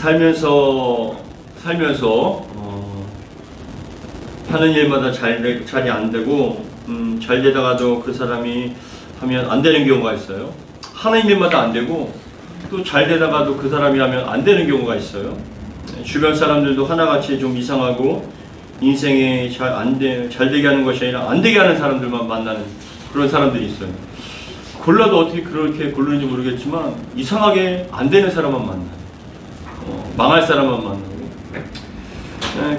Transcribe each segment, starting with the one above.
살면서 하는 일마다 잘이 안 되고 잘 되다가도 그 사람이 하면 안 되는 경우가 있어요. 하는 일마다 안 되고 또 잘 되다가도 그 사람이 하면 안 되는 경우가 있어요. 주변 사람들도 하나같이 좀 이상하고 인생에 잘 되게 하는 것이 아니라 안 되게 하는 사람들만 만나는 그런 사람들이 있어요. 골라도 어떻게 그렇게 고르는지 모르겠지만 이상하게 안 되는 사람만 만나요. 망할 사람만 만나고.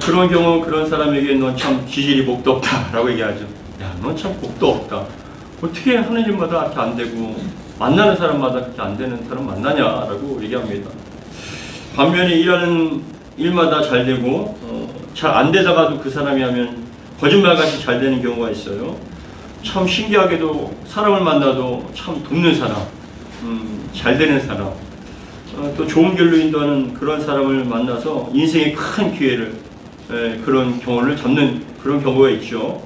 그런 경우 그런 사람에게 넌 참 기질이 복도 없다 라고 얘기하죠. 야, 넌 참 복도 없다. 어떻게 하는 일마다 이렇게 안 되고 만나는 사람마다 그렇게 안 되는 사람 만나냐라고 얘기합니다. 반면에 일하는 일마다 잘 되고 잘 안 되다가도 그 사람이 하면 거짓말같이 잘 되는 경우가 있어요. 참 신기하게도 사람을 만나도 참 돕는 사람, 잘 되는 사람, 또 좋은 길로 인도하는 그런 사람을 만나서 인생의 큰 기회를 그런 경우를 잡는 그런 경우가 있죠.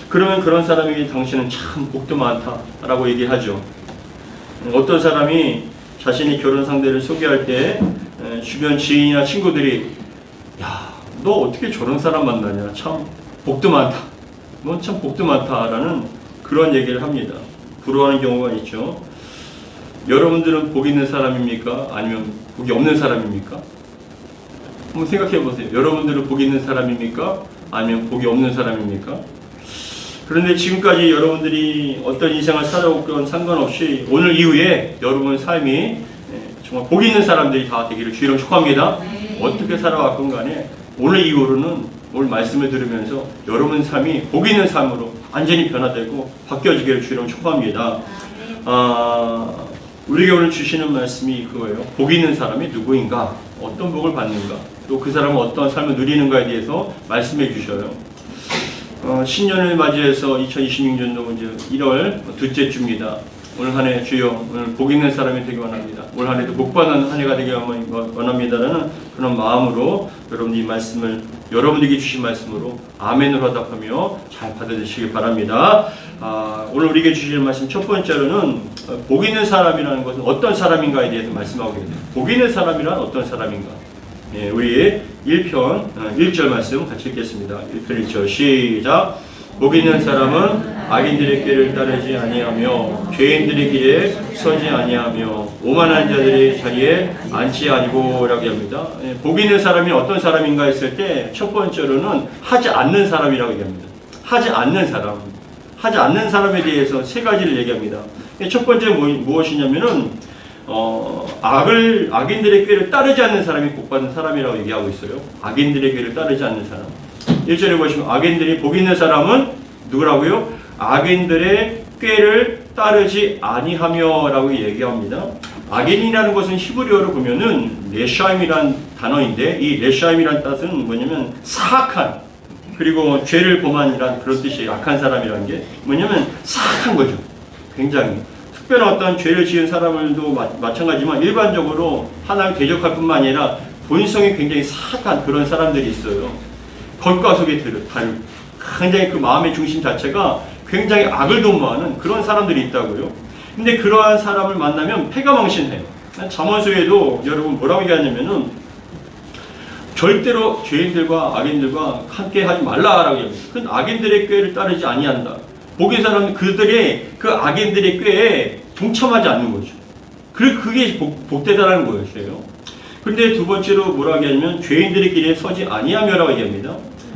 그러면 그런 사람에게 당신은 참 복도 많다라고 얘기하죠. 어떤 사람이 자신의 결혼 상대를 소개할 때 주변 지인이나 친구들이 야, 너 어떻게 저런 사람 만나냐, 참 복도 많다, 넌 참 복도 많다라는 그런 얘기를 합니다. 부러워하는 경우가 있죠. 여러분들은 복 있는 사람입니까? 아니면 복이 없는 사람입니까? 한번 생각해 보세요. 여러분들은 복 있는 사람입니까? 아니면 복이 없는 사람입니까? 그런데 지금까지 여러분들이 어떤 인생을 살아오건 상관없이 오늘 이후에 여러분 삶이 정말 복 있는 사람들이 다 되기를 주의로 축복합니다. 어떻게 살아왔건 간에 오늘 이후로는 오늘 말씀을 들으면서 여러분 삶이 복 있는 삶으로 완전히 변화되고 바뀌어지기를 주의로 축복합니다. 우리에게 오늘 주시는 말씀이 그거예요. 복 있는 사람이 누구인가? 어떤 복을 받는가? 또 그 사람은 어떤 삶을 누리는가에 대해서 말씀해 주셔요. 신년을 맞이해서 2026년도 이제 1월 둘째 주입니다. 오늘 한 해 주여 오늘 복 있는 사람이 되기 원합니다. 올 한 해도 복 받는 한 해가 되기 원합니다라는 그런 마음으로 여러분이 말씀을 여러분에게 주신 말씀으로 아멘으로 답하며 잘 받아주시기 바랍니다. 오늘 우리에게 주실 말씀 첫 번째로는 복 있는 사람이라는 것은 어떤 사람인가에 대해서 말씀하고 계십니다. 복 있는 사람이란 어떤 사람인가? 예, 우리 1편 1절 말씀 같이 읽겠습니다. 1편 1절 시작. 복 있는 사람은 악인들의 길을 따르지 아니하며 죄인들의 길에 서지 아니하며 오만한 자들의 자리에 앉지 아니고 라고 합니다. 예, 복 있는 사람이 어떤 사람인가 했을 때 첫 번째로는 하지 않는 사람이라고 얘기합니다. 하지 않는 사람에 대해서 세 가지를 얘기합니다. 예, 첫 번째 무엇이냐면은 악인들의 꾀를 따르지 않는 사람이 복받은 사람이라고 얘기하고 있어요. 악인들의 꾀를 따르지 않는 사람. 1절에 보시면 악인들이 복 있는 사람은 누구라고요? 악인들의 꾀를 따르지 아니하며 라고 얘기합니다. 악인이라는 것은 히브리어로 보면은 레샤임이란 단어인데 이 레샤임이란 뜻은 뭐냐면 사악한 그리고 죄를 범한이란 그런 뜻이에요. 악한 사람이라는 게 뭐냐면 사악한 거죠. 굉장히 특별한 어떤 죄를 지은 사람들도 마찬가지지만 일반적으로 하나님 대적할 뿐만 아니라 본성이 굉장히 사악한 그런 사람들이 있어요. 겉과 속이 다른 굉장히 그 마음의 중심 자체가 굉장히 악을 도모하는 그런 사람들이 있다고요. 근데 그러한 사람을 만나면 패가망신해요. 잠언서에도 여러분 뭐라고 얘기하냐면은 절대로 죄인들과 악인들과 함께 하지 말라라고 얘기합니다. 그건 악인들의 꾀를 따르지 아니한다. 복인 사람은 그들의 그 악인들의 꾀에 동참하지 않는 거죠. 그게 복되다라는 거였어요. 근데 두 번째로 뭐라고 얘기하냐면 죄인들의 길에 서지 아니하며라고 얘기합니다.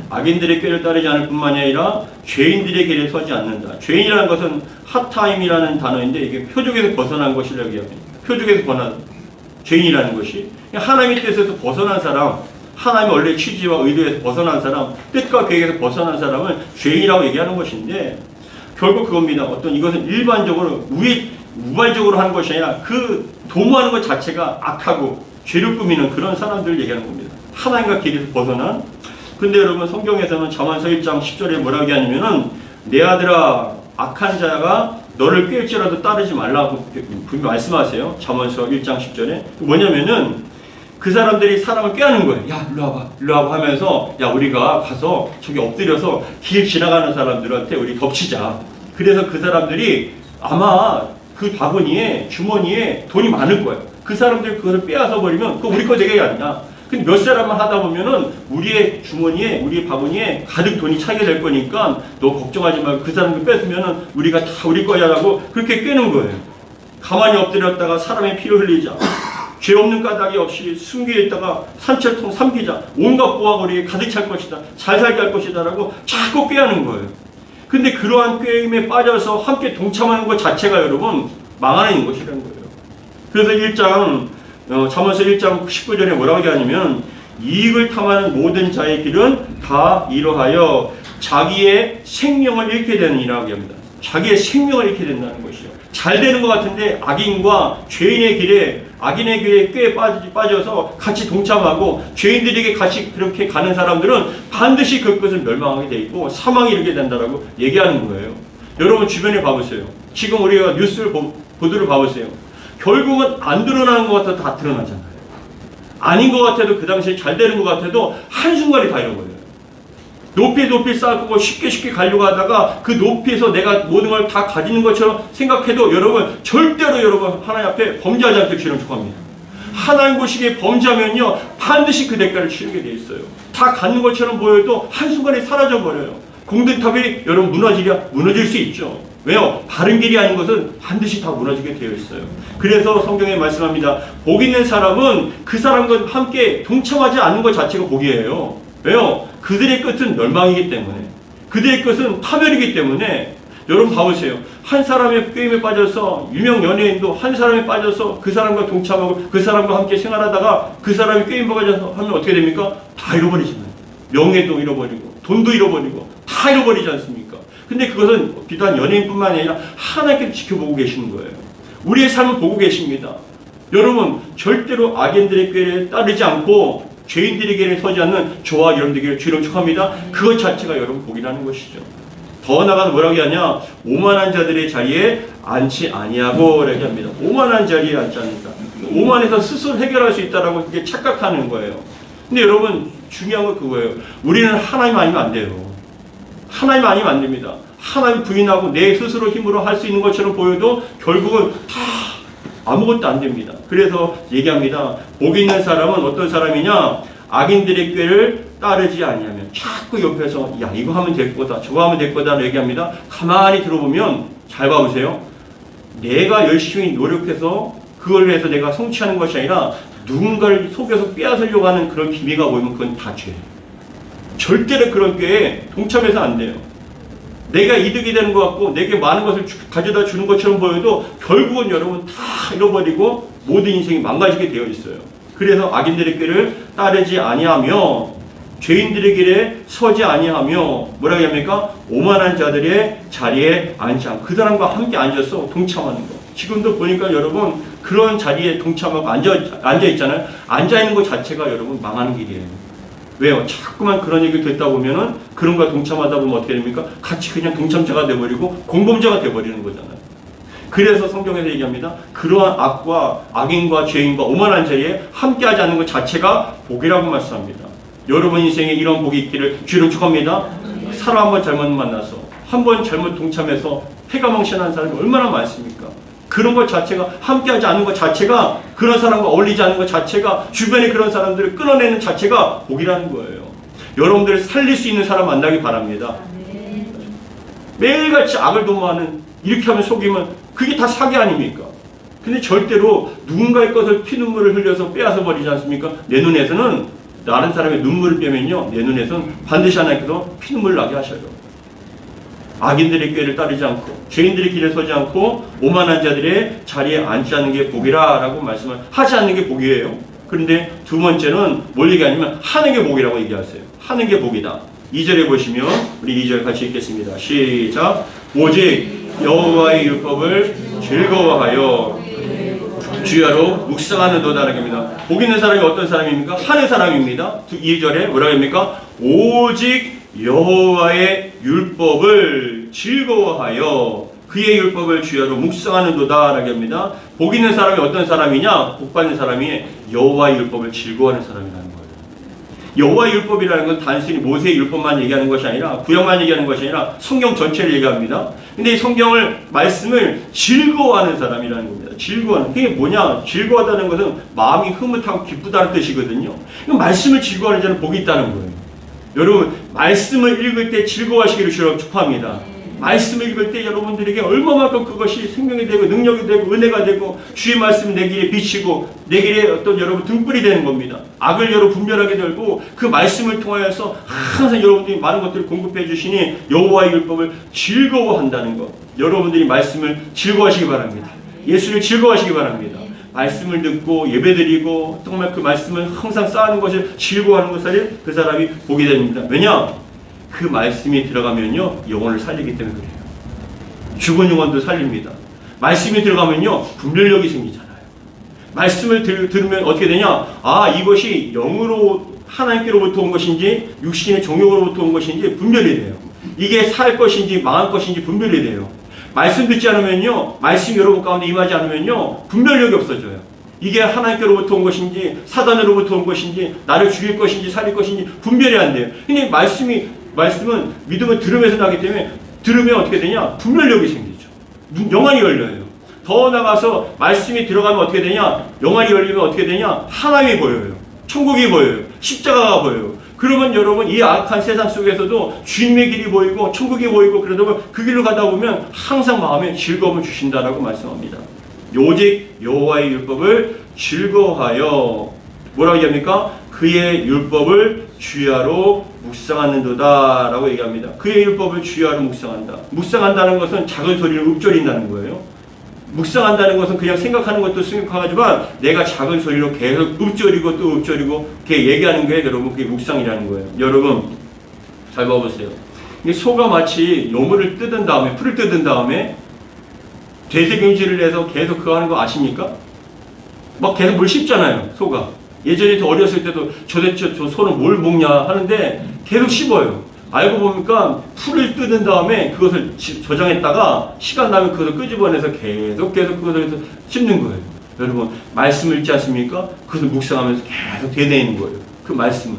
악인들의 꾀를 따르지 않을 뿐만이 아니라 죄인들의 길에 서지 않는다. 죄인이라는 것은 핫타임이라는 단어인데 이게 표적에서 벗어난 것이라고 얘기합니다. 표적에서 벗어난 죄인이라는 것이 하나님의 뜻에서 벗어난 사람, 하나님의 원래 취지와 의도에서 벗어난 사람, 뜻과 계획에서 벗어난 사람을 죄인이라고 얘기하는 것인데 결국 그겁니다. 이것은 일반적으로 우발적으로 하는 것이 아니라 그 도모하는 것 자체가 악하고 죄를 꾸미는 그런 사람들을 얘기하는 겁니다. 하나님과 길에서 벗어난. 근데 여러분 성경에서는 잠언서 1장 10절에 뭐라고 하냐면은 내 아들아 악한 자가 너를 꾀일지라도 따르지 말라고 분명히 말씀하세요. 잠언서 1장 10절에 뭐냐면은 그 사람들이 사람을 꾀하는 거예요. 야 일로 와봐 하면서 야 우리가 가서 저기 엎드려서 길 지나가는 사람들한테 우리 덮치자. 그래서 그 사람들이 아마 그 바구니에 주머니에 돈이 많을 거예요. 그 사람들이 그것을 빼앗아 버리면 그거 우리 거 되게 아니냐. 근데 몇 사람만 하다 보면은 우리의 주머니에, 우리의 바구니에 가득 돈이 차게 될 거니까 너 걱정하지 말고 그 사람들 뺏으면은 우리가 다 우리 거야라고 그렇게 꿰는 거예요. 가만히 엎드렸다가 사람의 피를 흘리자. 죄 없는 까닭이 없이 숨겨 있다가 산채통 삼키자. 온갖 보아거리에 가득 찰 것이다. 잘 살게 할 것이다라고 자꾸 꾀하는 거예요. 근데 그러한 꾀임에 빠져서 함께 동참하는 것 자체가 여러분 망하는 것이라는 거예요. 그래서 잠언서 1장 19절에 뭐라고 하냐면 이익을 탐하는 모든 자의 길은 다 이러하여 자기의 생명을 잃게 되느니라고 합니다. 자기의 생명을 잃게 된다는 것이죠. 잘 되는 것 같은데 악인과 죄인의 길에 악인의 길에 꽤 빠져서 같이 동참하고 죄인들에게 같이 그렇게 가는 사람들은 반드시 그것을 멸망하게 돼 있고 사망이 이르게 된다라고 얘기하는 거예요. 여러분 주변에 봐보세요. 지금 우리가 뉴스를 보도를 봐보세요. 결국은 안 드러나는 것 같아도 다 드러나잖아요. 아닌 것 같아도 그 당시에 잘 되는 것 같아도 한순간에 다 잃어버려요. 높이 쌓고 쉽게 가려고 하다가 그 높이에서 내가 모든 걸 다 가지는 것처럼 생각해도 여러분 절대로 여러분 하나님 앞에 범죄하지 않게 주는 촉합니다. 하나님 보시기에 범죄하면요 반드시 그 대가를 치르게 돼 있어요. 다 갖는 것처럼 보여도 한순간에 사라져버려요. 공든탑이 여러분 무너질 수 있죠. 왜요? 바른 길이 아닌 것은 반드시 다 무너지게 되어 있어요. 그래서 성경에 말씀합니다. 복 있는 사람은 그 사람과 함께 동참하지 않는 것 자체가 복이에요. 왜요? 그들의 끝은 멸망이기 때문에, 그들의 끝은 파멸이기 때문에. 여러분 봐보세요. 한 사람의 게임에 빠져서 유명 연예인도 한 사람에 빠져서 그 사람과 동참하고 그 사람과 함께 생활하다가 그 사람이 게임에 빠져서 하면 어떻게 됩니까? 다 잃어버리잖아요. 명예도 잃어버리고 돈도 잃어버리고 다 잃어버리지 않습니까? 근데 그것은 비단 연예인뿐만 아니라 하나님께서 지켜보고 계시는 거예요. 우리의 삶을 보고 계십니다. 여러분 절대로 악인들의 꾀에 따르지 않고 죄인들의 길에 서지 않는 저와 여러분들에게 주를 축하합니다. 그것 자체가 여러분 복이라는 것이죠. 더 나아가서 뭐라고 하냐? 오만한 자들의 자리에 앉지 아니하고 라고 합니다. 오만한 자리에 앉지 않는다. 오만해서 스스로 해결할 수 있다라고 그게 착각하는 거예요. 근데 여러분 중요한 건 그거예요. 우리는 하나님 아니면 안 돼요. 하나님 아니면 안 됩니다. 하나님 부인하고 내 스스로 힘으로 할 수 있는 것처럼 보여도 결국은 다 아무것도 안 됩니다. 그래서 얘기합니다. 복 있는 사람은 어떤 사람이냐? 악인들의 꾀를 따르지 아니하면 자꾸 옆에서 야 이거 하면 될 거다 저거 하면 될 거다 얘기합니다. 가만히 들어보면 잘 봐보세요. 내가 열심히 노력해서 그걸 위해서 내가 성취하는 것이 아니라 누군가를 속여서 빼앗으려고 하는 그런 기미가 보이면 그건 다 죄예요. 절대로 그런 꾀에 동참해서 안 돼요. 내가 이득이 되는 것 같고 내게 많은 것을 가져다 주는 것처럼 보여도 결국은 여러분 다 잃어버리고 모든 인생이 망가지게 되어 있어요. 그래서 악인들의 길을 따르지 아니하며 죄인들의 길에 서지 아니하며 뭐라고 합니까? 오만한 자들의 자리에 앉지 않고 그 사람과 함께 앉아서 동참하는 거. 지금도 보니까 여러분 그런 자리에 동참하고 앉아 있잖아요. 앉아 있는 것 자체가 여러분 망하는 길이에요. 왜요? 자꾸만 그런 얘기를 듣다 보면은 그런 거 동참하다 보면 어떻게 됩니까? 같이 그냥 동참자가 돼버리고 공범자가 돼버리는 거잖아요. 그래서 성경에서 얘기합니다. 그러한 악과 악인과 죄인과 오만한 자리에 함께하지 않는 것 자체가 복이라고 말씀합니다. 여러분 인생에 이런 복이 있기를 주로 축복합니다. 사람 한 번 잘못 만나서 한 번 잘못 동참해서 패가망신한 사람이 얼마나 많습니까? 그런 것 자체가 함께하지 않는 것 자체가 그런 사람과 어울리지 않는 것 자체가 주변에 그런 사람들을 끌어내는 자체가 복이라는 거예요. 여러분들 살릴 수 있는 사람 만나기 바랍니다. 매일같이 악을 도모하는 이렇게 하면 속이면 그게 다 사기 아닙니까? 근데 절대로 누군가의 것을 피눈물을 흘려서 빼앗아 버리지 않습니까? 내 눈에서는 다른 사람의 눈물을 빼면요 내 눈에서는 반드시 하나님께서 피눈물을 나게 하셔요. 악인들의 꾀를 따르지 않고 죄인들의 길에 서지 않고 오만한 자들의 자리에 앉지 않는 게 복이라 라고 말씀을 하지 않는 게 복이에요. 그런데 두 번째는 뭘 얘기하냐면 하는 게 복이라고 얘기하세요. 하는 게 복이다. 2절에 보시면 우리 2절 같이 읽겠습니다. 시작. 오직 여호와의 율법을 즐거워하여 주야로 묵상하는도다 라고 합니다. 복 있는 사람이 어떤 사람입니까? 하는 사람입니다. 2절에 뭐라고 합니까? 오직 여호와의 율법을 즐거워하여 그의 율법을 주야로 묵상하는도다 라고 합니다. 복 있는 사람이 어떤 사람이냐? 복 받는 사람이 여호와의 율법을 즐거워하는 사람이라는 거예요. 여호와의 율법이라는 건 단순히 모세의 율법만 얘기하는 것이 아니라 구약만 얘기하는 것이 아니라 성경 전체를 얘기합니다. 근데 이 성경을 말씀을 즐거워하는 사람이라는 겁니다. 즐거워하는 그게 뭐냐? 즐거워하다는 것은 마음이 흐뭇하고 기쁘다는 뜻이거든요. 말씀을 즐거워하는 자는 복이 있다는 거예요. 여러분 말씀을 읽을 때 즐거워하시기를 주로 축복합니다. 말씀을 읽을 때 여러분들에게 얼마만큼 그것이 생명이 되고 능력이 되고 은혜가 되고 주의 말씀 내 길에 비치고 내 길에 어떤 여러분 등불이 되는 겁니다. 악을 여러분 분별하게 되고 그 말씀을 통하여서 항상 여러분들이 많은 것들을 공급해 주시니 여호와의 율법을 즐거워한다는 것. 여러분들이 말씀을 즐거워하시기 바랍니다. 예수를 즐거워하시기 바랍니다. 말씀을 듣고 예배드리고 정말 그 말씀을 항상 쌓는 것을 즐거워하는 것을 그 사람이 보게 됩니다. 왜냐? 그 말씀이 들어가면요 영혼을 살리기 때문에 그래요. 죽은 영혼도 살립니다. 말씀이 들어가면요 분별력이 생기잖아요. 말씀을 들으면 어떻게 되냐? 아, 이것이 영으로 하나님께로부터 온 것인지 육신의 정욕으로부터 온 것인지 분별이 돼요. 이게 살 것인지 망할 것인지 분별이 돼요. 말씀 듣지 않으면요, 말씀 여러분 가운데 임하지 않으면요 분별력이 없어져요. 이게 하나님께로부터 온 것인지 사단으로부터 온 것인지 나를 죽일 것인지 살릴 것인지 분별이 안 돼요. 근데 말씀은 믿음을 들으면서 나기 때문에 들으면 어떻게 되냐? 분별력이 생기죠. 영안이 열려요. 더 나가서 말씀이 들어가면 어떻게 되냐? 영안이 열리면 어떻게 되냐? 하나님이 보여요. 천국이 보여요. 십자가가 보여요. 그러면 여러분 이 악한 세상 속에서도 주님의 길이 보이고 천국이 보이고 그러다 그 길로 가다 보면 항상 마음에 즐거움을 주신다라고 말씀합니다. 오직 여호와의 율법을 즐거워하여 뭐라고 얘기합니까? 그의 율법을 주야로 묵상하는도다 라고 얘기합니다. 그의 율법을 주야로 묵상한다. 묵상한다는 것은 작은 소리를 읊조린다는 거예요. 묵상한다는 것은 그냥 생각하는 것도 생각하지만 내가 작은 소리로 계속 읊조리고 또 읊조리고 이렇게 얘기하는 게 여러분 그게 묵상이라는 거예요. 여러분 잘 봐보세요. 소가 마치 요물을 뜯은 다음에 풀을 뜯은 다음에 되새김질을 해서 계속 그거 하는 거 아십니까? 막 계속 물 씹잖아요. 소가. 예전에 더 어렸을 때도 도대체 저 소는 뭘 먹냐 하는데 계속 씹어요. 알고 보니까 풀을 뜯은 다음에 그것을 저장했다가 시간 나면 그것을 끄집어내서 계속 그것을 씹는 거예요. 여러분 말씀을 읽지 않습니까? 그것을 묵상하면서 계속 되뇌이는 거예요. 그 말씀을.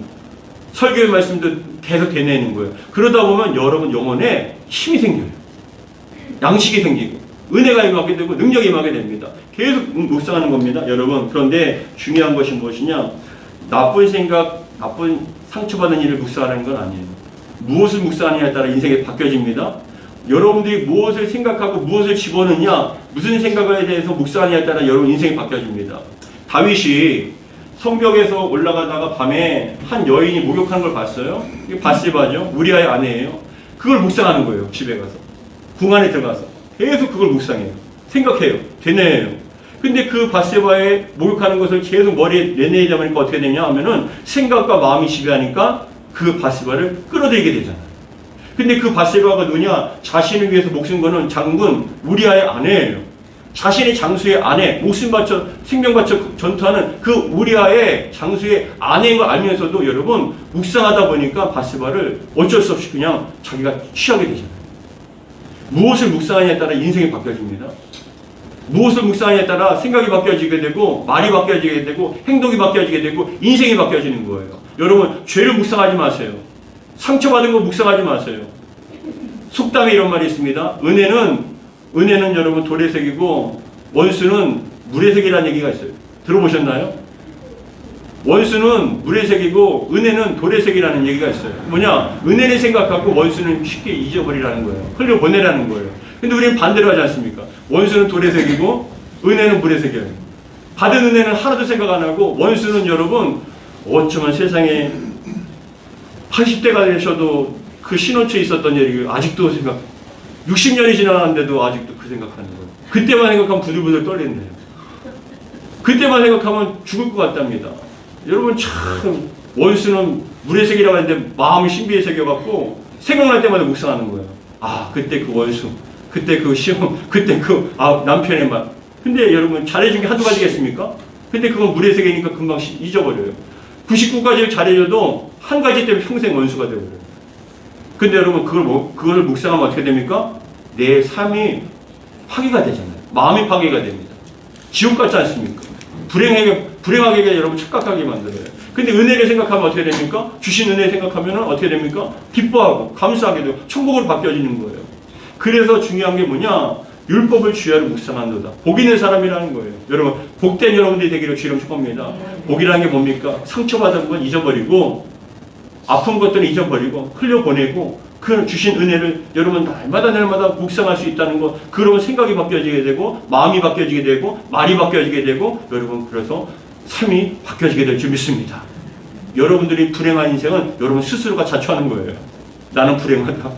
설교의 말씀도 계속 되뇌이는 거예요. 그러다 보면 여러분 영혼에 힘이 생겨요. 양식이 생기고 은혜가 임하게 되고 능력이 임하게 됩니다. 계속 묵상하는 겁니다. 여러분 그런데 중요한 것이 무엇이냐? 나쁜 생각, 나쁜 상처받은 일을 묵상하는 건 아니에요. 무엇을 묵상하느냐에 따라 인생이 바뀌어집니다. 여러분들이 무엇을 생각하고 무엇을 집어넣느냐, 무슨 생각에 대해서 묵상하느냐에 따라 여러분 인생이 바뀌어집니다. 다윗이 성벽에서 올라가다가 밤에 한 여인이 목욕하는 걸 봤어요. 이게 바세바죠. 우리아의 아내예요. 그걸 묵상하는 거예요. 집에 가서. 궁 안에 들어가서. 계속 그걸 묵상해요. 생각해요. 되뇌요. 근데 그 바세바의 목욕하는 것을 계속 머리에 내내다 보니까 어떻게 되냐 하면은 생각과 마음이 지배하니까 그 바세바를 끌어들이게 되잖아요. 근데 그 바세바가 누구냐? 자신을 위해서 목숨 거는 장군 우리아의 아내예요. 자신의 장수의 아내, 목숨 바쳐 생명 바쳐 전투하는 그 우리아의 장수의 아내인 걸 알면서도 여러분 묵상하다 보니까 바세바를 어쩔 수 없이 그냥 자기가 취하게 되잖아요. 무엇을 묵상하냐에 따라 인생이 바뀌어집니다. 무엇을 묵상하냐에 따라 생각이 바뀌어지게 되고 말이 바뀌어지게 되고 행동이 바뀌어지게 되고 인생이 바뀌어지는 거예요. 여러분 죄를 묵상하지 마세요. 상처받은 거 묵상하지 마세요. 속담에 이런 말이 있습니다. 은혜는 여러분 돌의 색이고 원수는 물의 색이라는 얘기가 있어요. 들어보셨나요? 원수는 물의 색이고 은혜는 돌의 색이라는 얘기가 있어요. 뭐냐? 은혜를 생각하고 원수는 쉽게 잊어버리라는 거예요. 흘려보내라는 거예요. 근데 우리는 반대로 하지 않습니까? 원수는 돌의 색이고 은혜는 물의 색이에요. 받은 은혜는 하나도 생각 안 하고 원수는 여러분 어쩌면 세상에 80대가 되셔도 그 신혼초에 있었던 일이 아직도 60년이 지나갔는데도 아직도 그 생각하는 거예요. 그때만 생각하면 부들부들 떨리네요. 그때만 생각하면 죽을 것 같답니다. 여러분 참 원수는 물의 색이라고 하는데 마음이 신비의 색이어갖고 생각날 때마다 묵상하는 거예요. 아 그때 그 원수, 그때 그 시험, 그때 그 남편의 말. 근데 여러분 잘해준 게 한두 가지겠습니까? 근데 그건 물의 색이니까 금방 잊어버려요. 99가지를 잘해줘도 한 가지 때문에 평생 원수가 되어버려요. 근데 여러분 그걸 묵상하면 어떻게 됩니까? 내 삶이 파괴가 되잖아요. 마음이 파괴가 됩니다. 지옥 같지 않습니까? 불행하게 여러분 착각하게 만들어요. 근데 은혜를 생각하면 어떻게 됩니까? 주신 은혜 생각하면 어떻게 됩니까? 기뻐하고 감사하게 되고 천국으로 바뀌어지는 거예요. 그래서 중요한 게 뭐냐? 율법을 주야로 묵상한도다. 복 있는 사람이라는 거예요. 여러분, 복된 여러분들이 되기를 주님 축복합니다. 복이라는 게 뭡니까? 상처받은 건 잊어버리고 아픈 것들은 잊어버리고 흘려보내고 그 주신 은혜를 여러분 날마다 묵상할 수 있다는 거. 그러면 생각이 바뀌어지게 되고 마음이 바뀌어지게 되고 말이 바뀌어지게 되고 여러분 그래서 삶이 바뀌어지게 될 줄 믿습니다. 여러분들이 불행한 인생은 여러분 스스로가 자초하는 거예요. 나는 불행하다.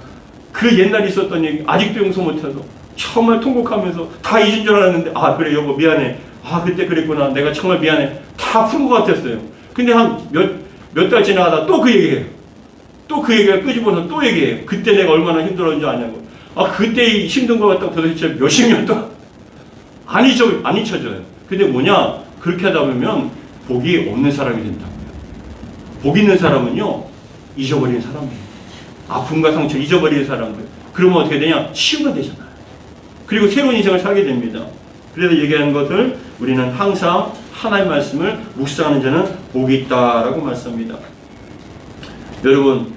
그 옛날에 있었던 얘기 아직도 용서 못해서 정말 통곡하면서 다 잊은 줄 알았는데 아 그래 여보 미안해. 아 그때 그랬구나. 내가 정말 미안해. 다 푼 것 같았어요. 근데 한 몇 달 지나가다 또 그 얘기해요. 또 그 얘기가 끄집어서 또 얘기해요. 그때 내가 얼마나 힘들었는지 아냐고. 아 그때 힘든 것 같다고 도대체 몇십 년 동안 안 잊혀져요. 근데 뭐냐 그렇게 하다 보면 복이 없는 사람이 된다고요. 복 있는 사람은요 잊어버리는 사람이에요. 아픔과 상처 잊어버리는 사람들. 그러면 어떻게 되냐? 치유가 되잖아요. 그리고 새로운 인생을 살게 됩니다. 그래서 얘기하는 것을 우리는 항상 하나님의 말씀을 묵상하는 자는 복이 있다라고 말씀합니다. 여러분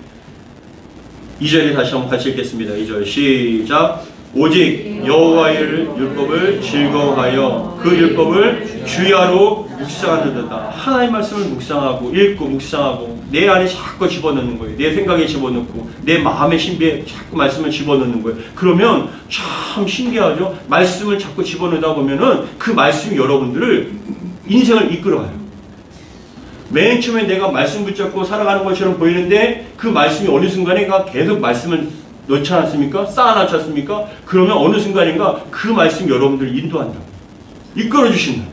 2절에 다시 한번 같이 읽겠습니다. 2절 시작. 오직 여호와의 율법을 즐거워하여 그 율법을 주야로 묵상하는도다. 하나님의 말씀을 묵상하고 읽고 묵상하고 내 안에 자꾸 집어넣는 거예요. 내 생각에 집어넣고 내 마음의 신비에 자꾸 말씀을 집어넣는 거예요. 그러면 참 신기하죠. 말씀을 자꾸 집어넣다 보면은 그 말씀이 여러분들을 인생을 이끌어가요. 맨 처음에 내가 말씀 붙잡고 살아가는 것처럼 보이는데 그 말씀이 어느 순간에 계속 말씀을 넣지 않았습니까? 쌓아놨지 않습니까? 그러면 어느 순간인가 그 말씀이 여러분들을 인도한다. 이끌어주신다.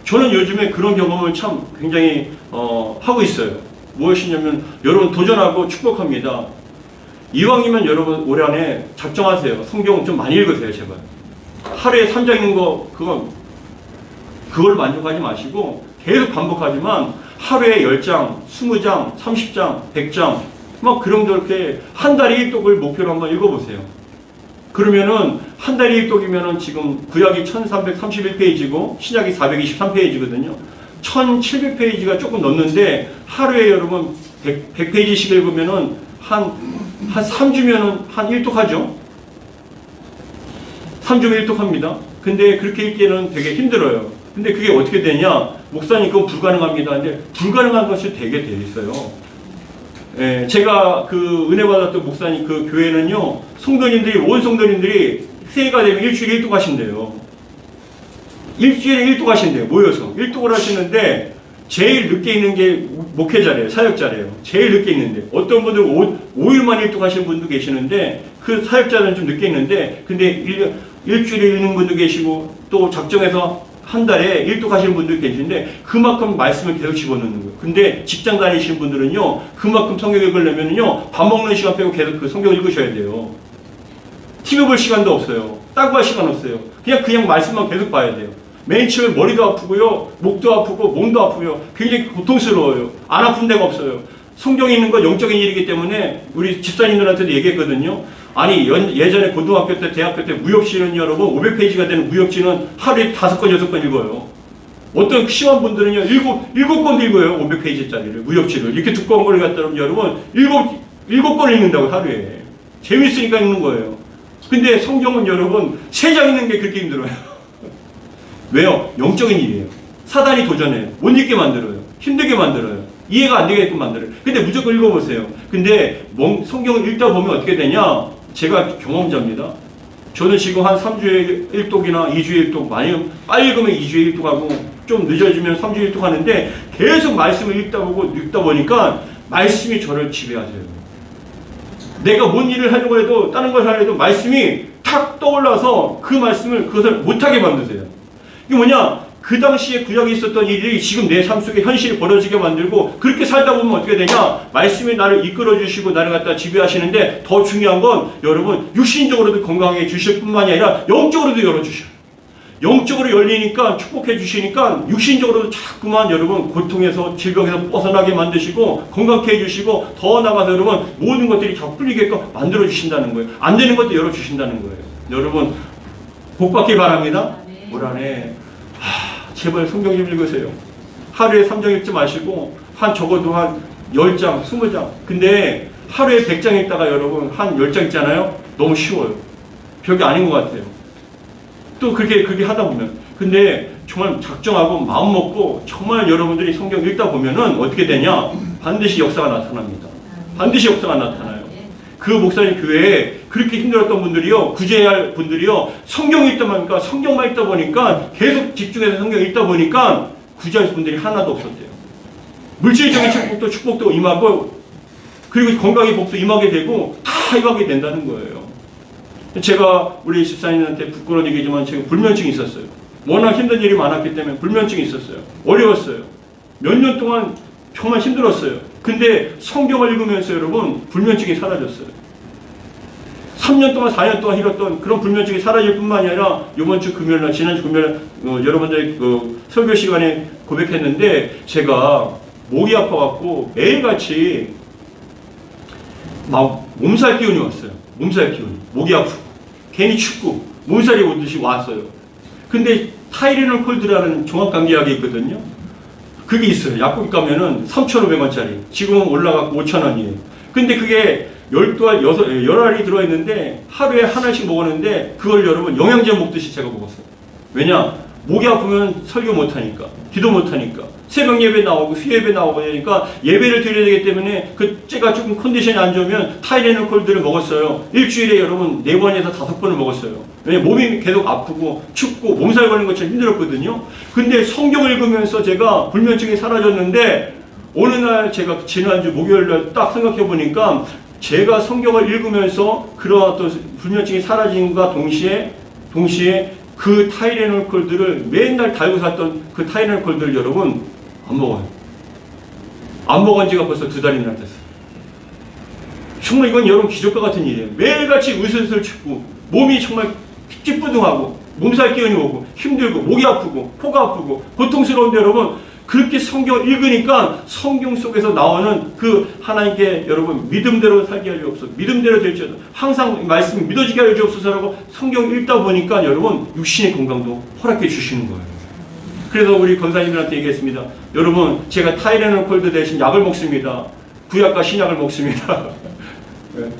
저는 요즘에 그런 경험을 참 굉장히 하고 있어요. 무엇이냐면 여러분 도전하고 축복합니다. 이왕이면 여러분 올 한해 작정하세요. 성경 좀 많이 읽으세요. 제발. 하루에 3장 읽는 거 그걸 만족하지 마시고 계속 반복하지만 하루에 10장, 20장, 30장, 100장 막 그런 저렇게 한 달에 1독을 목표로 한번 읽어보세요. 그러면은 한 달에 1독이면은 지금 구약이 1331페이지고 신약이 423페이지거든요. 1700페이지가 조금 넘는데 하루에 여러분 100페이지씩 읽으면은 한 3주면은 한 1독 하죠. 3주면 1독 합니다. 근데 그렇게 읽기에는 되게 힘들어요. 근데 그게 어떻게 되냐? 목사님 그건 불가능합니다. 근데 불가능한 것이 되게 돼 있어요. 예, 제가 그 은혜 받았던 목사님 그 교회는요, 성도님들이, 온 성도님들이 새해가 되면 일주일에 1독 하신대요. 일주일에 1독 하신대요. 모여서. 1독을 하시는데, 제일 늦게 있는 게 목회자래요. 사역자래요. 제일 늦게 있는데. 어떤 분들은 5일만 1독 하시는 분도 계시는데, 그 사역자는 좀 늦게 있는데, 근데 일주일에 있는 분도 계시고, 또 작정해서 한 달에 1독 하시는 분들이 계시는데 그만큼 말씀을 계속 집어넣는 거예요. 근데 직장 다니시는 분들은요 그만큼 성경 읽으려면요 밥 먹는 시간 빼고 계속 그 성경 읽으셔야 돼요. TV 볼 시간도 없어요. 딴 거 할 시간 없어요. 그냥 말씀만 계속 봐야 돼요. 맨 처음에 머리도 아프고요 목도 아프고 몸도 아프고요 굉장히 고통스러워요. 안 아픈 데가 없어요. 성경에 있는 건 영적인 일이기 때문에 우리 집사님들한테도 얘기했거든요. 아니 예전에 고등학교 때 대학교 때 무협지는 여러분 500페이지가 되는 무협지는 하루에 5권 6권 읽어요. 어떤 심한 분들은요 7권도 읽어요. 500페이지짜리를 무협지를 이렇게 두꺼운 걸 갖다 놓으면 여러분 7권 읽는다고 하루에. 재밌으니까 읽는 거예요. 근데 성경은 여러분 3장 읽는 게 그렇게 힘들어요. 왜요? 영적인 일이에요. 사단이 도전해요. 못 읽게 만들어요. 힘들게 만들어요. 이해가 안 되게끔 만들어요. 근데 무조건 읽어보세요. 근데 성경을 읽다 보면 어떻게 되냐? 제가 경험자입니다. 저는 지금 한 3주에 1독이나 2주에 1독, 많이 빨리 읽으면 2주에 1독하고 좀 늦어지면 3주에 1독 하는데 계속 말씀을 읽다 보니까 말씀이 저를 지배하세요. 내가 뭔 일을 하려고 해도 다른 걸 하려고 해도 말씀이 탁 떠올라서 그 말씀을 그것을 못하게 만드세요. 이게 뭐냐? 그 당시에 구약에 있었던 일이 지금 내 삶 속에 현실이 벌어지게 만들고 그렇게 살다 보면 어떻게 되냐? 말씀이 나를 이끌어 주시고 나를 갖다 지배하시는데 더 중요한 건 여러분 육신적으로도 건강해 주실 뿐만이 아니라 영적으로도 열어주셔요. 영적으로 열리니까 축복해 주시니까 육신적으로도 자꾸만 여러분 고통에서 질병에서 벗어나게 만드시고 건강케 해주시고 더 나가서 여러분 모든 것들이 다 풀리게끔 만들어 주신다는 거예요. 안 되는 것도 열어주신다는 거예요. 여러분 복 받기 바랍니다. 올 한해 제발 성경 좀 읽으세요. 하루에 3장 읽지 마시고 한 적어도 한 10장, 20장. 근데 하루에 100장 읽다가 여러분 한 10장 있잖아요. 너무 쉬워요. 별게 아닌 것 같아요. 또 그렇게 하다 보면. 근데 정말 작정하고 마음 먹고 정말 여러분들이 성경 읽다 보면은 어떻게 되냐? 반드시 역사가 나타납니다. 반드시 역사가 나타나요. 그 목사님 교회에 그렇게 힘들었던 분들이요, 구제해야 할 분들이요, 성경 읽다 보니까, 성경만 읽다 보니까, 계속 집중해서 성경 읽다 보니까, 구제할 분들이 하나도 없었대요. 물질적인 축복도 임하고, 그리고 건강의 복도 임하게 되고, 다 임하게 된다는 거예요. 제가 우리 집사님한테 부끄러운 얘기지만, 제가 불면증이 있었어요. 워낙 힘든 일이 많았기 때문에 불면증이 있었어요. 어려웠어요. 몇 년 동안 정말 힘들었어요. 근데 성경을 읽으면서 여러분 불면증이 사라졌어요. 3년 동안 4년 동안 잃었던 그런 불면증이 사라질 뿐만이 아니라 이번 주 금요일날 지난주 금요일 여러분들 설교 시간에 고백했는데 제가 목이 아파갖고 매일같이 막 몸살 기운이 왔어요. 몸살 기운이. 목이 아프고 괜히 춥고 몸살이 오듯이 왔어요. 근데 타이레놀 콜드라는 종합감기약이 있거든요. 그게 있어요. 약국 가면은 3,500원짜리. 지금은 올라가고 5,000원이에요. 근데 그게 12알, 10알이 들어있는데 하루에 하나씩 먹었는데 그걸 여러분 영양제 먹듯이 제가 먹었어요. 왜냐? 목이 아프면 설교 못하니까. 기도 못하니까. 새벽 예배 나오고 수예배 나오고 하니까 예배를 드려야 되기 때문에 그제가 조금 컨디션이 안 좋으면 타이레놀 콜드를 먹었어요. 일주일에 여러분 4번에서 5번을 먹었어요. 왜냐면 몸이 계속 아프고 춥고 몸살 걸리는 것처럼 힘들었거든요. 근데 성경을 읽으면서 제가 불면증이 사라졌는데 어느 날 제가 지난주 목요일날 딱 생각해 보니까 제가 성경을 읽으면서 그런 어떤 불면증이 사라짐과 동시에 그 타이레놀 콜드를 맨날 달고 샀던 그 타이레놀 콜드를 여러분 안 먹어요. 안 먹은 지가 벌써 2달이나 됐어요. 정말 이건 여러분 기적과 같은 일이에요. 매일같이 으슬으슬 춥고 몸이 정말 찌뿌둥하고 몸살 기운이 오고 힘들고 목이 아프고 코가 아프고 고통스러운데 여러분 그렇게 성경을 읽으니까 성경 속에서 나오는 그 하나님께 여러분 믿음대로 살게 하여 주옵소서. 믿음대로 될지어다. 항상 말씀이 믿어지게 하여 주옵소서라고 성경 읽다 보니까 여러분 육신의 건강도 허락해 주시는 거예요. 그래서 우리 권사님들한테 얘기했습니다. 여러분 제가 타이레놀 콜드 대신 약을 먹습니다. 구약과 신약을 먹습니다.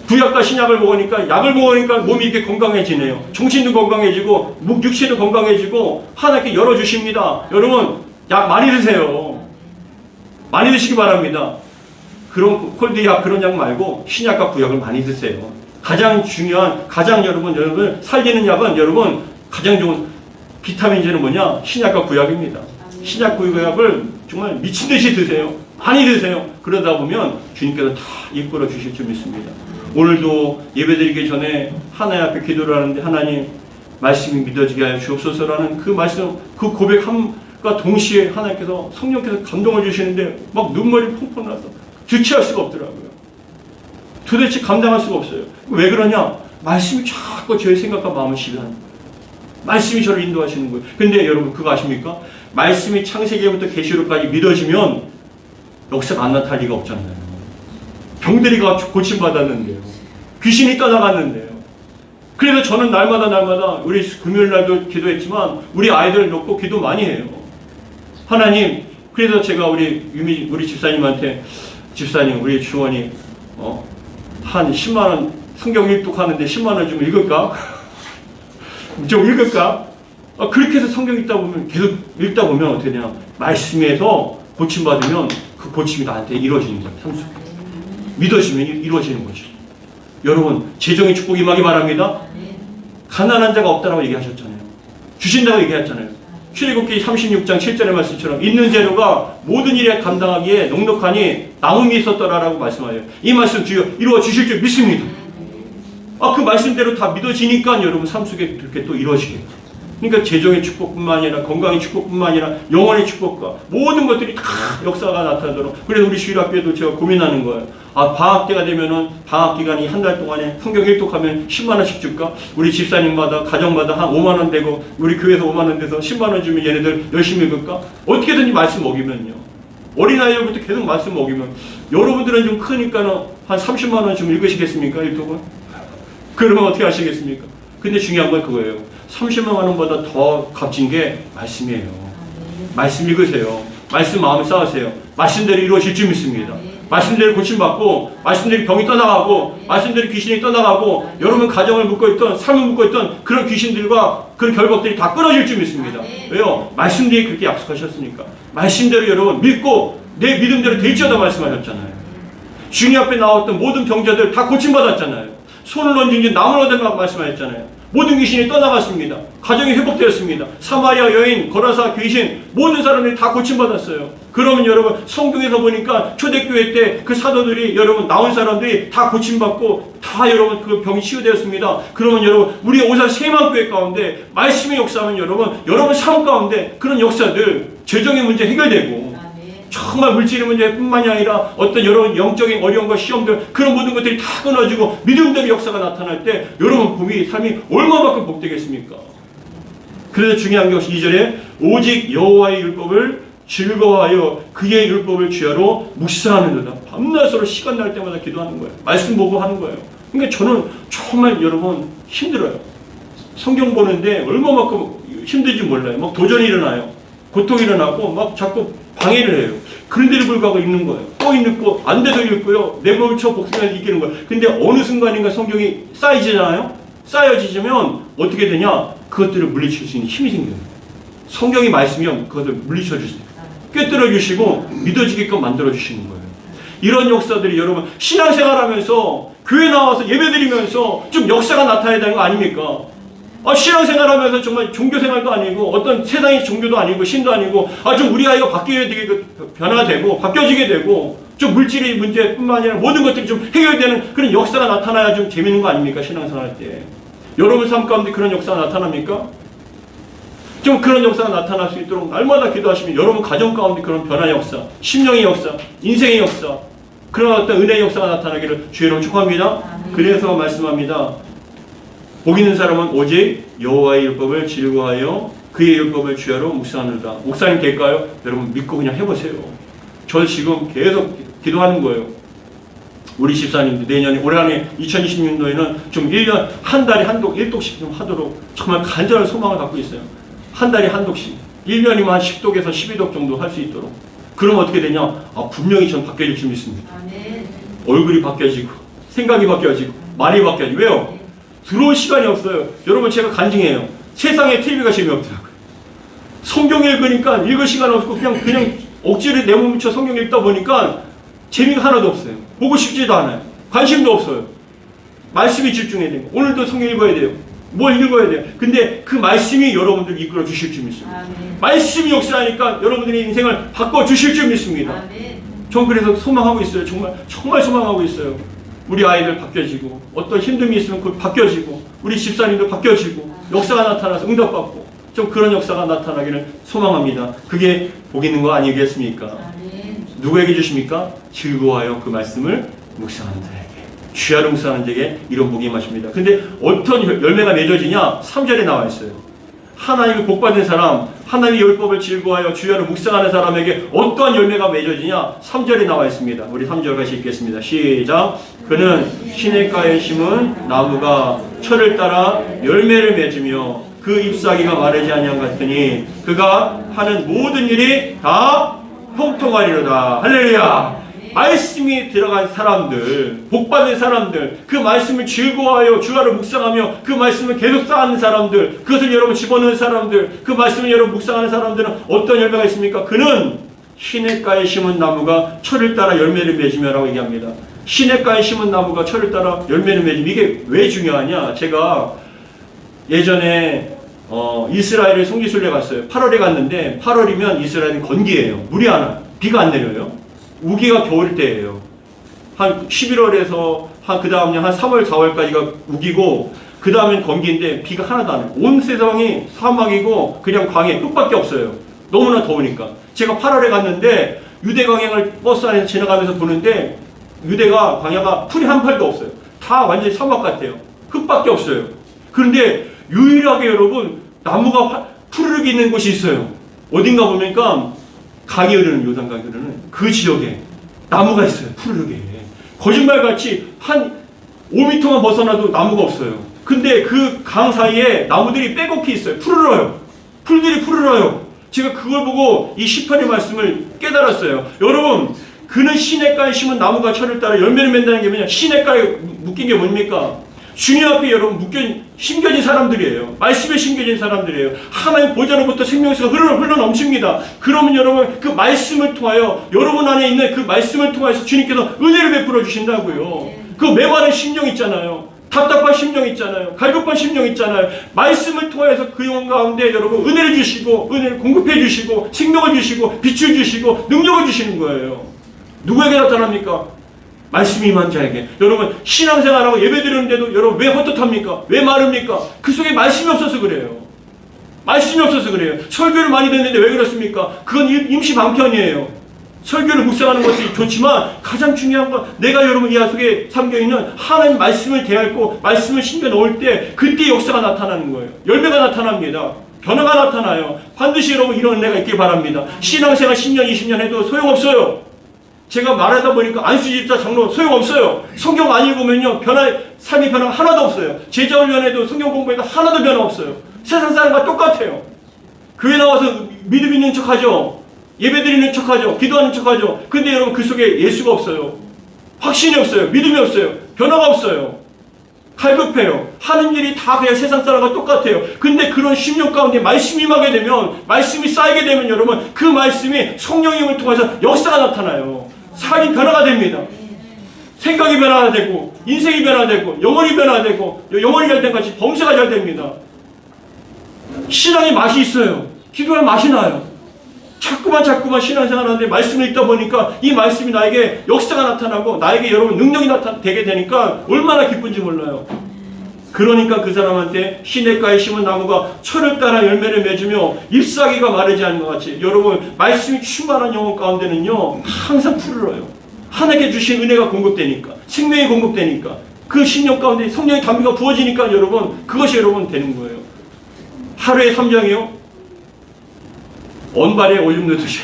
구약과 신약을 먹으니까 약을 먹으니까 몸이 이렇게 건강해지네요. 정신도 건강해지고 육신도 건강해지고 하나님께 열어주십니다. 여러분 약 많이 드세요. 많이 드시기 바랍니다. 그런 콜드 약 그런 약 말고 신약과 구약을 많이 드세요. 가장 중요한 가장 여러분 살리는 약은 여러분 가장 좋은 비타민제는 뭐냐? 신약과 구약입니다. 신약 구약을 정말 미친듯이 드세요. 많이 드세요. 그러다 보면 주님께서 다 이끌어 주실 줄 믿습니다. 오늘도 예배드리기 전에 하나님 앞에 기도를 하는데 하나님 말씀이 믿어지게 하여 주옵소서라는 그 말씀, 그 고백함과 동시에 하나님께서 성령께서 감동을 주시는데 막 눈물이 펑펑 나서 주체할 수가 없더라고요. 도대체 감당할 수가 없어요. 왜 그러냐? 말씀이 자꾸 저의 생각과 마음을 지배하는 거예요. 말씀이 저를 인도하시는 거예요. 근데 여러분 그거 아십니까? 말씀이 창세기부터 계시록까지 믿어지면 역사가 안 나타날 리가 없잖아요. 병들이 고침받았는데요. 귀신이 떠나갔는데요. 그래서 저는 날마다 우리 금요일날도 기도했지만 우리 아이들 놓고 기도 많이 해요. 하나님, 그래서 제가 우리 집사님한테 집사님 우리 주원이 한 10만원 성경 읽독하는데 10만원 좀 읽을까? 좀 읽을까? 그렇게 해서 성경 읽다 보면 어떻게 되냐? 말씀에서 고침받으면 그 고침이 나한테 이루어지는 거예요. 삶 속에. 믿어지면 이루어지는 거죠. 여러분, 재정의 축복이 임하기 바랍니다. 가난한 자가 없다라고 얘기하셨잖아요. 주신다고 얘기했잖아요. 출애굽기 36장 7절의 말씀처럼 있는 재료가 모든 일에 감당하기에 넉넉하니 남음이 있었더라라고 말씀하여요. 이 말씀 주여 이루어 주실 줄 믿습니다. 그 말씀대로 다 믿어지니까 여러분 삶 속에 그렇게 또 이루어지게. 그러니까 재정의 축복뿐만 아니라 건강의 축복뿐만 아니라 영혼의 축복과 모든 것들이 다 역사가 나타나도록. 그래서 우리 주일학교에도 제가 고민하는 거예요. 방학 때가 되면은 방학 기간이 한 달 동안에 성경 일독하면 10만 원씩 줄까? 우리 집사님마다 가정마다 한 5만 원 되고 우리 교회에서 5만 원 돼서 10만 원 주면 얘네들 열심히 읽을까? 어떻게든지 말씀 먹이면요. 어린아이들부터 계속 말씀 먹이면 여러분들은 좀 크니까는 한 30만 원 좀 읽으시겠습니까? 일독은? 그러면 어떻게 하시겠습니까? 근데 중요한 건 그거예요. 30만 원보다 더 값진 게 말씀이에요. 말씀 읽으세요. 말씀 마음에 쌓으세요. 말씀대로 이루어질 줄 믿습니다. 말씀대로 고침받고, 말씀대로 병이 떠나가고, 말씀대로 귀신이 떠나가고, 여러분 가정을 묶고 있던, 삶을 묶고 있던 그런 귀신들과 그런 결박들이 다 끊어질 줄 믿습니다. 왜요? 말씀대로 그렇게 약속하셨으니까. 말씀대로 여러분 믿고 내 믿음대로 될지어다 말씀하셨잖아요. 주님 앞에 나왔던 모든 병자들 다 고침받았잖아요. 손을 얹은 지 나무를 얻으라고 말씀하셨잖아요. 모든 귀신이 떠나갔습니다. 가정이 회복되었습니다. 사마리아 여인, 거라사 귀신, 모든 사람들이 다 고침받았어요. 그러면 여러분 성경에서 보니까 초대교회 때 그 사도들이 여러분 나온 사람들이 다 고침받고 다 여러분 그 병이 치유되었습니다. 그러면 여러분 우리 오산 세만교회 가운데 말씀의 역사하면 여러분 삶 가운데 그런 역사들 재정의 문제 해결되고 정말 물질의 문제뿐만이 아니라 어떤 여러분 영적인 어려움과 시험들 그런 모든 것들이 다 끊어지고 믿음대로 역사가 나타날 때 여러분 봄이 삶이 얼마만큼 복되겠습니까? 그래서 중요한 것이 2절에 오직 여호와의 율법을 즐거워하여 그의 율법을 주야로 묵상하는도다. 밤낮으로 시간 날 때마다 기도하는 거예요. 말씀 보고 하는 거예요. 그러니까 저는 정말 여러분 힘들어요. 성경 보는데 얼마만큼 힘들지 몰라요. 막 도전이 일어나요. 고통이 일어나고 막 자꾸 방해를 해요. 그런데도 불구하고 읽는 거예요. 또 읽고 안 돼도 읽고요. 내 몸을 쳐 복숭아를 이기는 거예요. 근데 어느 순간인가 성경이 쌓이잖아요. 쌓여지면 어떻게 되냐? 그것들을 물리칠 수 있는 힘이 생겨요. 성경이 말씀이면 그것을 물리쳐 주세요. 꿰뚫어 주시고 믿어지게끔 만들어 주시는 거예요. 이런 역사들이 여러분 신앙생활하면서 교회 나와서 예배드리면서 좀 역사가 나타나야 되는 거 아닙니까? 신앙생활하면서 정말 종교생활도 아니고 어떤 세상의 종교도 아니고 신도 아니고 좀 우리 아이가 바뀌어야 되게 변화되고 바뀌어지게 되고 좀 물질의 문제뿐만 아니라 모든 것들이 좀 해결되는 그런 역사가 나타나야 좀 재밌는 거 아닙니까? 신앙생활 때 여러분 삶 가운데 그런 역사가 나타납니까? 좀 그런 역사가 나타날 수 있도록 날마다 기도하시면 여러분 가정 가운데 그런 변화의 역사, 심령의 역사, 인생의 역사 그런 어떤 은혜의 역사가 나타나기를 주의로 축복합니다. 그래서 말씀합니다. 복 있는 사람은 오직 여호와의 율법을 즐거워하여 그의 율법을 주야로 묵상하느라. 목사님 될까요? 여러분 믿고 그냥 해보세요. 저 지금 계속 기도하는 거예요. 우리 집사님도 내년에 올해 안에 2026년도에는 좀 1년 한 달에 한 독 1독씩 좀 하도록 정말 간절한 소망을 갖고 있어요. 한 달에 한 독씩 1년이면 한 10독에서 12독 정도 할 수 있도록. 그러면 어떻게 되냐? 분명히 전 바뀌어질 줄 믿습니다. 얼굴이 바뀌어지고 생각이 바뀌어지고 말이 바뀌어지고. 왜요? 들어올 시간이 없어요. 여러분 제가 간증해요. 세상에 TV가 재미없더라고요. 성경 읽으니까 읽을 시간 없고 그냥 억지로 내 몸 묻혀 성경 읽다 보니까 재미가 하나도 없어요. 보고 싶지도 않아요. 관심도 없어요. 말씀에 집중해야 돼요. 오늘도 성경 읽어야 돼요. 뭘 읽어야 돼요. 근데 그 말씀이 여러분들 이끌어 주실 줄 믿습니다. 말씀이 역사하니까 여러분들의 인생을 바꿔 주실 줄 믿습니다. 전 그래서 소망하고 있어요. 정말 소망하고 있어요. 우리 아이들 바뀌어지고 어떤 힘듦이 있으면 그걸 바뀌어지고 우리 집사님도 바뀌어지고 역사가 나타나서 응답받고 좀 그런 역사가 나타나기를 소망합니다. 그게 복 있는 거 아니겠습니까? 누구에게 주십니까? 즐거워하여 그 말씀을 묵상하는 자에게 주야로 묵상하는 자에게 이런 복이 임하십니다. 근데 어떤 열매가 맺어지냐? 3절에 나와 있어요. 하나님의 복받은 사람, 하나님의 율법을 즐거워하여 주야로 묵상하는 사람에게 어떠한 열매가 맺어지냐? 3절에 나와 있습니다. 우리 3절 같이 읽겠습니다. 시작. 그는 시냇가에 심은 나무가 철을 따라 열매를 맺으며 그 잎사귀가 마르지 아니한 같으니 그가 하는 모든 일이 다 형통하리로다. 할렐루야. 말씀이 들어간 사람들, 복받은 사람들, 그 말씀을 즐거워하여 주야로 묵상하며 그 말씀을 계속 쌓는 사람들, 그것을 여러분 집어넣는 사람들, 그 말씀을 여러분 묵상하는 사람들은 어떤 열매가 있습니까? 그는 시냇가에 심은 나무가 철을 따라 열매를 맺으며라고 얘기합니다. 시냇가에 심은 나무가 철을 따라 열매를 맺으며. 이게 왜 중요하냐? 제가 예전에 이스라엘에 송지순례 갔어요. 8월에 갔는데 8월이면 이스라엘은 건기예요. 물이 안 와요. 비가 안 내려요. 우기가 겨울 때예요. 한 11월에서 그 다음에 한 3월, 4월까지가 우기고 그 다음엔 건기인데 비가 하나도 안 와요. 온 세상이 사막이고 그냥 광해 끝밖에 없어요. 너무나 더우니까. 제가 8월에 갔는데 유대 광양을 버스 안에서 지나가면서 보는데 유대가 광야가 풀이 한 팔도 없어요. 다 완전히 사막 같아요. 흙밖에 없어요. 그런데 유일하게 여러분 나무가 푸르륵 있는 곳이 있어요. 어딘가 보니까 강이 흐르는 요단강이 흐르는 그 지역에 나무가 있어요. 푸르륵에. 거짓말같이 한 5m만 벗어나도 나무가 없어요. 근데 그 강 사이에 나무들이 빼곡히 있어요. 푸르러요. 풀들이 푸르러요. 제가 그걸 보고 이 시편의 말씀을 깨달았어요. 여러분, 그는 시냇가에 심은 나무가 철을 따라 열매를 맺는다는 게 뭐냐? 시냇가에 묶인 게 뭡니까? 주님 앞에 여러분 심겨진 사람들이에요. 말씀에 심겨진 사람들이에요. 하나님 보좌로부터 생명수가 흘러 넘칩니다. 그러면 여러분 그 말씀을 통하여 여러분 안에 있는 그 말씀을 통해서 주님께서 은혜를 베풀어 주신다고요. 그 메마른 심령 있잖아요. 답답한 심령 있잖아요. 갈급한 심령 있잖아요. 말씀을 통해서 그 영혼 가운데 여러분 은혜를 주시고 은혜를 공급해 주시고 생명을 주시고 빛을 주시고 능력을 주시는 거예요. 누구에게 나타납니까? 말씀이 임한 자에게. 여러분 신앙생활하고 예배드리는데도 여러분 왜 헛헛합니까? 왜 마릅니까? 그 속에 말씀이 없어서 그래요. 말씀이 없어서 그래요. 설교를 많이 듣는데 왜 그렇습니까? 그건 임시 방편이에요. 설교를 묵상하는 것이 좋지만 가장 중요한 건 내가 여러분 이 속에 담겨있는 하나님 말씀을 대하고 말씀을 심겨 넣을 때 그때 역사가 나타나는 거예요. 열매가 나타납니다. 변화가 나타나요. 반드시 여러분 이런 은혜가 있길 바랍니다. 신앙생활 10년 20년 해도 소용없어요. 제가 말하다 보니까 안수집사 장로 소용없어요. 성경 안 읽으면요 삶의 변화가 하나도 없어요. 제자훈련에도 성경 공부해도 하나도 변화 없어요. 세상 사람과 똑같아요. 교회 나와서 믿음 있는 척하죠. 예배 드리는 척하죠. 기도하는 척하죠. 근데 여러분 그 속에 예수가 없어요. 확신이 없어요. 믿음이 없어요. 변화가 없어요. 갈급해요. 하는 일이 다 그냥 세상 사람과 똑같아요. 근데 그런 심령 가운데 말씀이 임하게 되면, 말씀이 쌓이게 되면 여러분 그 말씀이 성령의 힘을 통해서 역사가 나타나요. 삶이 변화가 됩니다. 생각이 변화가 되고 인생이 변화되고 영혼이 변화되고 영혼이 잘 된 같이 범사가 잘 됩니다. 신앙의 맛이 있어요. 기도할 맛이 나요. 자꾸만 신앙생활하는데 말씀을 읽다 보니까 이 말씀이 나에게 역사가 나타나고 나에게 여러분 능력이 되게 되니까 얼마나 기쁜지 몰라요. 그러니까 그 사람한테 시냇가에 심은 나무가 철을 따라 열매를 맺으며 잎사귀가 마르지 않는 것 같이 여러분 말씀이 충만한 영혼 가운데는요 항상 푸르러요. 하나님께 주신 은혜가 공급되니까 생명이 공급되니까 그 신령 가운데 성령의 담비가 부어지니까 여러분 그것이 여러분 되는 거예요. 하루에 3장이요 언발에 오줌 넣듯이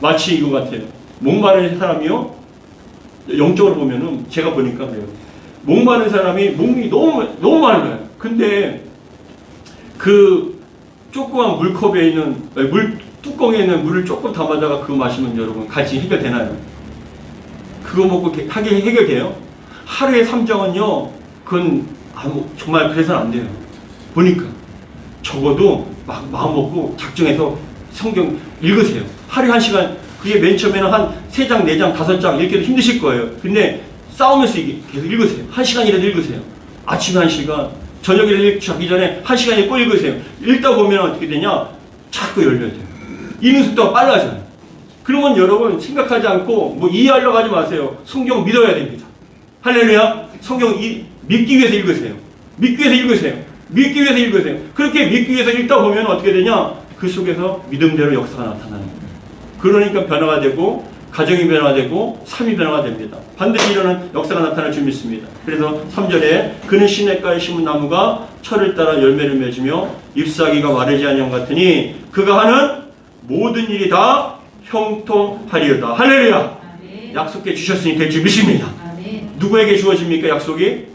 마치 이거 같아요. 목마른 사람이요 영적으로 보면은 제가 보니까 그래요. 목마른 사람이 목이 너무 말라요. 근데 그 조그만 물컵에 있는 물 뚜껑에 있는 물을 조금 담아다가 그거 마시면 여러분 같이 해결되나요? 그거 먹고 해결돼요? 하루에 3장은요 그건 정말 그래서는 안 돼요. 보니까 적어도 막 마음 먹고 작정해서 성경 읽으세요. 하루에 1시간. 그게 맨 처음에는 한 3장, 4장, 5장 읽기도 힘드실 거예요. 근데 싸우면서 계속 읽으세요. 1시간이라도 읽으세요. 아침에 1시간, 저녁에 자기 전에 1시간 읽고 읽으세요. 읽다 보면 어떻게 되냐? 자꾸 열려야 돼요. 읽는 속도가 빨라져요. 그러면 여러분 생각하지 않고 뭐 이해하려고 하지 마세요. 성경 믿어야 됩니다. 할렐루야. 성경 믿기 위해서 읽으세요. 믿기 위해서 읽으세요. 믿기 위해서 읽으세요. 그렇게 믿기 위해서 읽다 보면 어떻게 되냐? 그 속에서 믿음대로 역사가 나타나는 거예요. 그러니까 변화가 되고 가정이 변화되고 삶이 변화가 됩니다. 반드시 이러는 역사가 나타날 줄 믿습니다. 그래서 3절에 그는 시냇가에 심은 나무가 철을 따라 열매를 맺으며 잎사귀가 마르지 아니함 같으니 그가 하는 모든 일이 다 형통하리로다. 할렐루야. 아멘. 약속해 주셨으니 될 줄 믿습니다. 아멘. 누구에게 주어집니까? 약속이?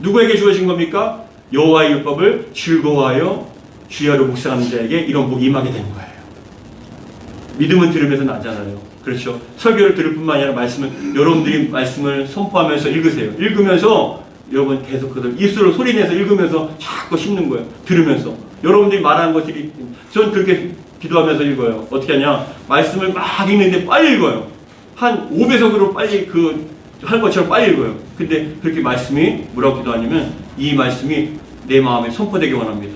누구에게 주어진 겁니까? 여호와의 율법을 즐거워하여 주야로 묵상하는 자에게 이런 복이 임하게 되는 거예요. 믿음은 들으면서 나잖아요. 그렇죠. 설교를 들을 뿐만 아니라 여러분들이 말씀을 선포하면서 읽으세요. 읽으면서 여러분 계속 그들 입술로 소리내서 읽으면서 자꾸 씹는 거예요. 들으면서. 여러분들이 말하는 것들이 전 그렇게 기도하면서 읽어요. 어떻게 하냐? 말씀을 막 읽는데 빨리 읽어요. 한 5배속으로 빨리 할 것처럼 빨리 읽어요. 근데 그렇게 말씀이 뭐라고 기도하냐면 이 말씀이 내 마음에 선포되기 원합니다.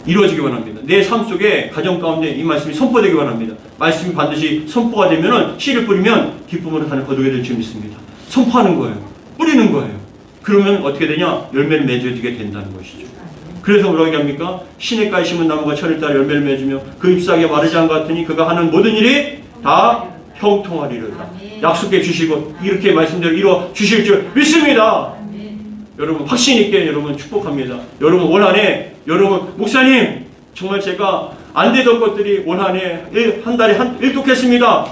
이루어지기 원합니다. 내 삶 속에 가정 가운데 이 말씀이 선포되기 원합니다. 말씀이 반드시 선포가 되면은 씨를 뿌리면 기쁨으로 산을 거두게 될 줄 믿습니다. 선포하는 거예요. 뿌리는 거예요. 그러면 어떻게 되냐? 열매를 맺어지게 된다는 것이죠. 그래서 뭐라고 얘기합니까? 시냇가에 심은 나무가 철을 따라 열매를 맺으며 그 잎사귀가 마르지 않은 것 같으니 그가 하는 모든 일이 다 형통하리로다. 약속해 주시고 이렇게 말씀대로 이루어 주실 줄 믿습니다. 여러분 확신 있게 여러분 축복합니다. 여러분 올 한해 여러분 목사님 정말 제가 안 되던 것들이 올 한해 한 달에 일독했습니다.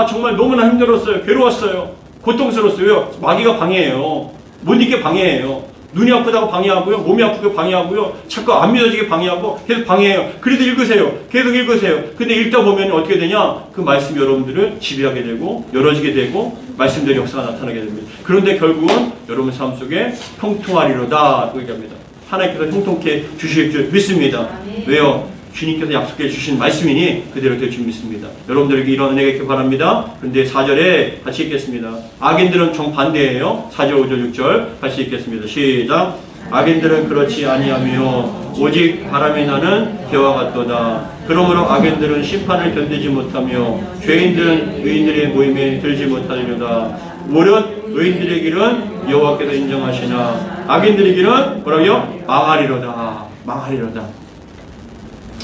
정말 너무나 힘들었어요. 괴로웠어요. 고통스러웠어요. 마귀가 방해해요. 못 잊게 방해해요. 눈이 아프다고 방해하고요. 몸이 아프게 방해하고요. 자꾸 안 믿어지게 방해하고 계속 방해해요. 그래도 읽으세요. 계속 읽으세요. 근데 읽다 보면 어떻게 되냐? 그 말씀이 여러분들을 지배하게 되고 열어지게 되고 말씀대로 역사가 나타나게 됩니다. 그런데 결국은 여러분 삶 속에 형통하리로다 그 얘기합니다. 하나님께서 형통케 주실 줄 믿습니다. 왜요? 주님께서 약속해 주신 말씀이니 그대로 될 줄 믿습니다. 여러분들에게 이런 은혜가 있길 바랍니다. 그런데 4절에 같이 읽겠습니다. 악인들은 정반대예요. 4절, 5절, 6절 같이 읽겠습니다. 시작. 악인들은 그렇지 아니하며 오직 바람이 나는 겨와 같도다. 그러므로 악인들은 심판을 견디지 못하며 죄인들은 의인들의 모임에 들지 못하리로다. 무릇 의인들의 길은 여호와께서 인정하시나 악인들의 길은 뭐라고요? 망하리로다. 망하리로다.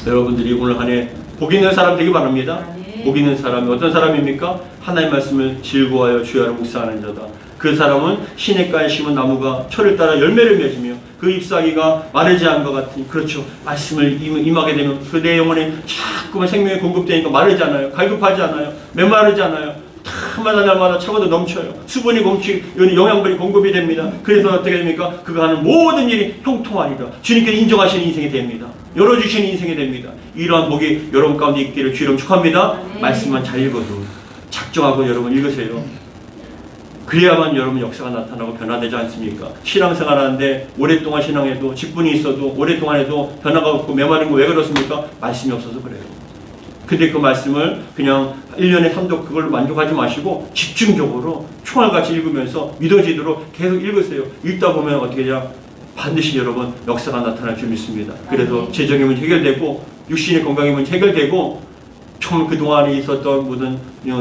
여러분들이 오늘 한 해 복 있는 사람 되기 바랍니다. 복 있는 사람이 어떤 사람입니까? 하나님의 말씀을 즐거워하여 주야로 묵상하는 자다. 그 사람은 시냇가에 심은 나무가 철을 따라 열매를 맺으며 그 잎사귀가 마르지 않은 것 같으니 그렇죠. 말씀을 임하게 되면 그 내 영혼에 자꾸만 생명이 공급되니까 마르지 않아요. 갈급하지 않아요. 메마르지 않아요. 날마다 차고도 넘쳐요. 수분이 영양분이 공급이 됩니다. 그래서 어떻게 됩니까? 그가 하는 모든 일이 형통하리라. 주님께서 인정하시는 인생이 됩니다. 열어주시는 인생이 됩니다. 이러한 복이 여러분 가운데 있기를 주님 축하합니다. 말씀만 잘 읽어도 작정하고 여러분 읽으세요. 그래야만 여러분 역사가 나타나고 변화되지 않습니까? 신앙생활 하는데 오랫동안 신앙해도 직분이 있어도 오랫동안 해도 변화가 없고 메마른 거 왜 그렇습니까? 말씀이 없어서 그래요. 근데 그 말씀을 그냥 1년에 3도 그걸로 만족하지 마시고 집중적으로 총알같이 읽으면서 믿어지도록 계속 읽으세요. 읽다 보면 어떻게 되냐? 반드시 여러분 역사가 나타날 줄 믿습니다. 그래서 재정의 문제 해결되고 육신의 건강의 문제 해결되고 정말 그동안에 있었던 모든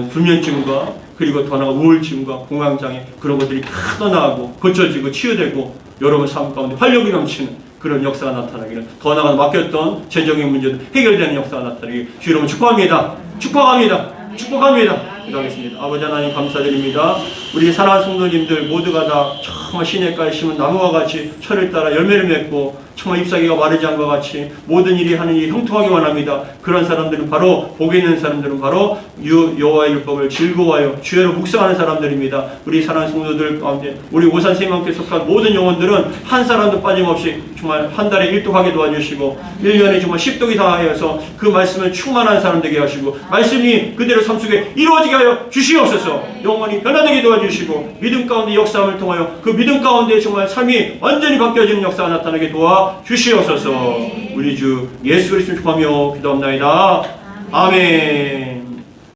불면증과 그리고 더 나아가 우울증과 공황장애 그런 것들이 다 떠나가고 고쳐지고 치유되고 여러분 삶 가운데 활력이 넘치는 그런 역사가 나타나기를 더 나아가 맡겼던 재정의 문제도 해결되는 역사가 나타나기를 주 여러분 축복합니다. 축복합니다. 축복합니다. 기도하겠습니다. 아버지 하나님 감사드립니다. 우리 사랑하는 성도님들 모두가 다 정말 시냇가에 심은 나무와 같이 철을 따라 열매를 맺고 정말 잎사귀가 마르지 않은 것 같이 모든 일이 하는 일이 형통하기 원합니다. 그런 사람들은 바로 복이 있는 사람들은 바로 여호와의 율법을 즐거워하여 주야로 묵상하는 사람들입니다. 우리 사랑하는 성도들 가운데 우리 오산 생명교회 속한 모든 영혼들은 한 사람도 빠짐없이 정말 한 달에 1독하게 도와주시고 1년에 정말 10독 이상 하여서 그 말씀을 충만한 사람 되게 하시고 말씀이 그대로 삶 속에 이루어지게 하여 주시옵소서. 영원히 변화되게 도와주시고 믿음 가운데 역사함을 통하여 그 믿음 가운데 정말 삶이 완전히 바뀌어지는 역사가 나타나게 도와주시옵소서. 우리 주 예수 그리스도 축복하며 기도합나이다. 아멘.